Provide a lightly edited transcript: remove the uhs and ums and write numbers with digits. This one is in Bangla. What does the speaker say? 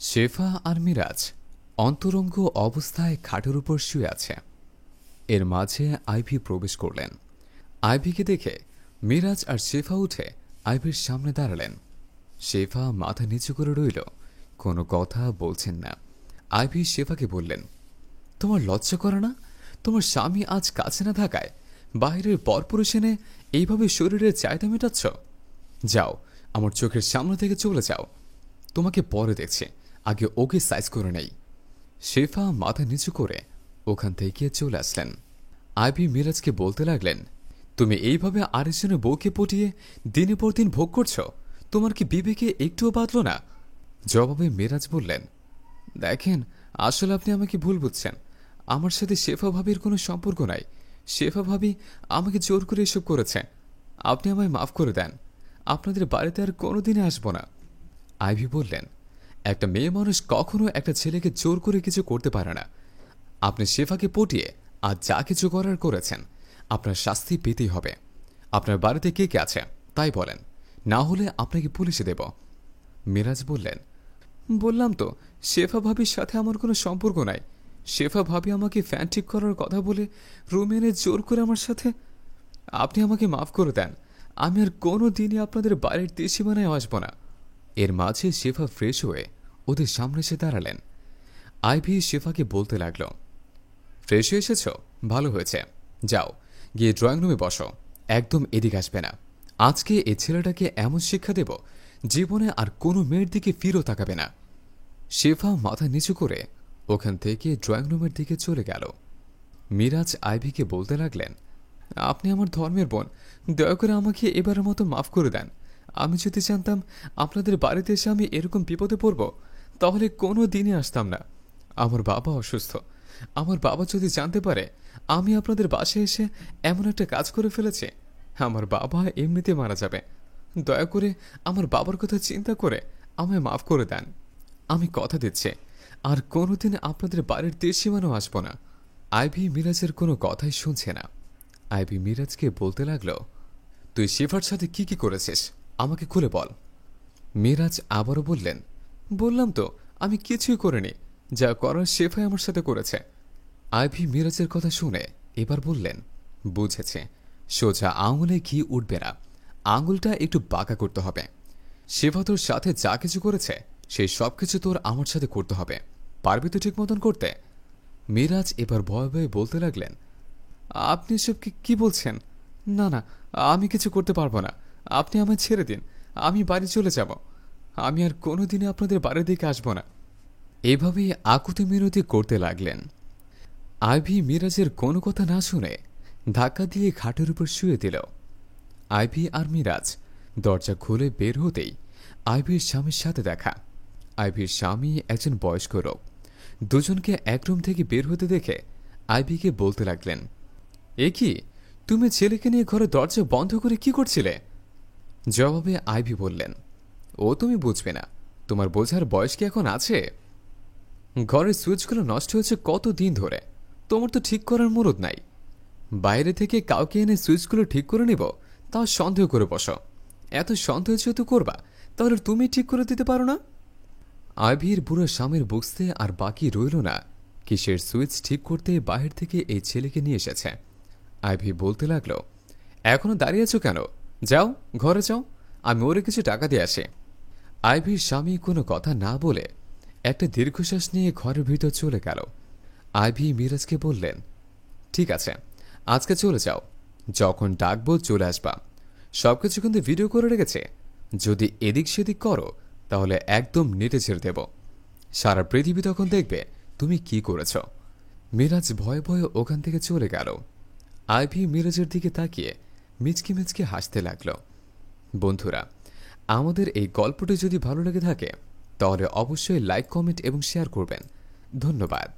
শেফা আর মিরাজ অন্তরঙ্গ অবস্থায় খাটের উপর শুয়ে আছে। এর মাঝে আইভি প্রবেশ করলেন। আইভিকে দেখে মিরাজ আর শেফা উঠে আইভির সামনে দাঁড়ালেন। শেফা মাথা নিচু করে রইল, কোনো কথা বলছেন না। আইভি শেফাকে বললেন, তোমার লজ্জা করে না? তোমার স্বামী আজ কাছে না থাকায় বাইরের পরপুরুষ এনে এইভাবে শরীরের চাহিদা মেটাচ্ছ? যাও, আমার চোখের সামনে থেকে চলে যাও। তোমাকে পরে দেখছে, আগে ওকে সাইজ করে নেই। শেফা মাথা নিচু করে ওখান থেকে চলে আসলেন। আইভি মিরাজকে বলতে লাগলেন, তুমি এইভাবে আরেকজনের বউকে পটিয়ে দিনের পর দিন ভোগ করছ, তোমার কি বিবেকে একটুও বাঁধল না? জবাবে মিরাজ বললেন, দেখেন, আসলে আপনি আমাকে ভুল বুঝছেন। আমার সাথে শেফা ভাবির কোনো সম্পর্ক নাই। শেফা ভাবি আমাকে জোর করে এসব করেছে। আপনি আমায় মাফ করে দেন। আপনাদের বাড়িতে আর কোনোদিনে আসবো না। আইভি বললেন, একটা মেয়ে মানুষ কখনো একটা ছেলেকে জোর করে কিছু করতে পারে না। আপনি শেফাকে পটিয়ে আর যা কিছু করার করেছেন, আপনার শাস্তি পেতেই হবে। আপনার বাড়িতে কে কে আছে তাই বলেন, না হলে আপনাকে পুলিশে দেব। মিরাজ বললেন, বললাম তো, শেফা ভাবির সাথে আমার কোনো সম্পর্ক নাই। শেফা ভাবি আমাকে ফ্যান ঠিক করার কথা বলে রুমে এনে জোর করে আমার সাথে। আপনি আমাকে মাফ করে দেন। আমি আর কোনো দিনই আপনাদের বাড়ির ত্রিসীমানায় আসব না। এর মাঝে শেফা ফ্রেশ হয়ে ওদের সামনে এসে দাঁড়ালেন। আইভি শেফাকে বলতে লাগল, ফ্রেশ হয়ে এসেছ? ভালো হয়েছে। যাও, গিয়ে ড্রয়িং রুমে বসো। একদম এদিকে আসবে না। আজকে এই ছেলেটাকে এমন শিক্ষা দেব, জীবনে আর কোনো মেয়ের দিকে ফিরেও তাকাবে না। শেফা মাথা নিচু করে ওখান থেকে ড্রয়িং রুমের দিকে চলে গেল। মিরাজ আইভিকে বলতে লাগলেন, আপনি আমার ধর্মের বোন, দয়া করে আমাকে এবারের মতো মাফ করে দেন। আমি যদি জানতাম আপনাদের বাড়িতে এসে আমি এরকম বিপদে পড়ব, তাহলে কোনো দিনই আসতাম না। আমার বাবা অসুস্থ। আমার বাবা যদি জানতে পারে আমি আপনাদের বাসায় এসে এমন একটা কাজ করে ফেলেছি, আমার বাবা এমনিতে মারা যাবে। দয়া করে আমার বাবার কথা চিন্তা করে আমায় মাফ করে দেন। আমি কথা দিচ্ছি, আর কোনোদিন আপনাদের বাড়ির তীরসীমানাও আসব না। আইভি মিরাজের কোনো কথাই শুনছে না। আইভি মিরাজকে বলতে লাগল, তুই শেফার সাথে কি কি করেছিস আমাকে খুলে বল। মিরাজ আবারও বললেন, বললাম তো, আমি কিছুই করিনি। যা করার শেফাই আমার সাথে করেছে। আইভি মিরাজের কথা শুনে এবার বললেন, বুঝেছে, সোজা আঙুলে ঘি উঠবে না, আঙুলটা একটু বাঁকা করতে হবে। শেফা তোর সাথে যা কিছু করেছে সেই সব কিছু তোর আমার সাথে করতে হবে। পারবি তো ঠিক মতন করতে? মিরাজ এবার ভয়ে ভয়ে বলতে লাগলেন, আপনি এসব কি বলছেন? না না, আমি কিছু করতে পারবো না। আপনি আমায় ছেড়ে দিন, আমি বাড়ি চলে যাব। আমি আর কোনোদিনই আপনাদের বাড়ির দিকে আসবো না। এভাবেই আকুতি মিনতি করতে লাগলেন। আইভি মিরাজের কোনো কথা না শুনে ধাক্কা দিয়ে খাটের উপর শুয়ে দিল। আইভি আর মিরাজ দরজা খুলে বের হতেই আইভির স্বামীর সাথে দেখা। আইভির স্বামী একজন বয়স্ক লোক। দুজনকে এক রুম থেকে বের হতে দেখে আইভিকে বলতে লাগলেন, এ কি, তুমি ছেলেকে নিয়ে ঘরে দরজা বন্ধ করে কি করছিলে? জবাবে আইভি বললেন, ও তুমি বুঝবে না, তোমার বোঝার বয়স কি এখন আছে? ঘরের সুইচগুলো নষ্ট হয়েছে কত দিন ধরে, তোমার তো ঠিক করার মুরদ নাই। বাইরে থেকে কাউকে এনে সুইচগুলো ঠিক করে নিব, তাও সন্দেহ করে বসো। এত সন্দেহ যেহেতু করবা, তাহলে তুমি ঠিক করে দিতে পারো না? আইভির বুড়ো স্বামীর বুঝতে আর বাকি রইল না কিসের সুইচ ঠিক করতে বাহির থেকে এই ছেলেকে নিয়ে এসেছে। আইভি বলতে লাগলো, এখনো দাঁড়িয়ে আছো কেন? যাও, ঘরে যাও, আমি ওরে কিছু টাকা দিয়ে আসি। আইভির স্বামী কোনো কথা না বলে একটা দীর্ঘশ্বাস নিয়ে ঘরের ভিতর চলে গেল। আইভি মিরাজকে বললেন, ঠিক আছে, আজকে চলে যাও, যখন ডাকবো চলে আসবা। সবকিছু কিন্তু ভিডিও করে রেখেছে, যদি এদিক সেদিক করো তাহলে একদম নেটে ছেড়ে দেব। সারা পৃথিবী তখন দেখবে তুমি কি করেছ। মিরাজ ভয়ে ভয়ে ওখান থেকে চলে গেল। আইভি মিরাজের দিকে তাকিয়ে মিচকি মিচকি হাসতে লাগল। বন্ধুরা, আমাদের এই গল্পটি যদি ভালো লেগে থাকে তাহলে অবশ্যই লাইক, কমেন্ট এবং শেয়ার করবেন। ধন্যবাদ।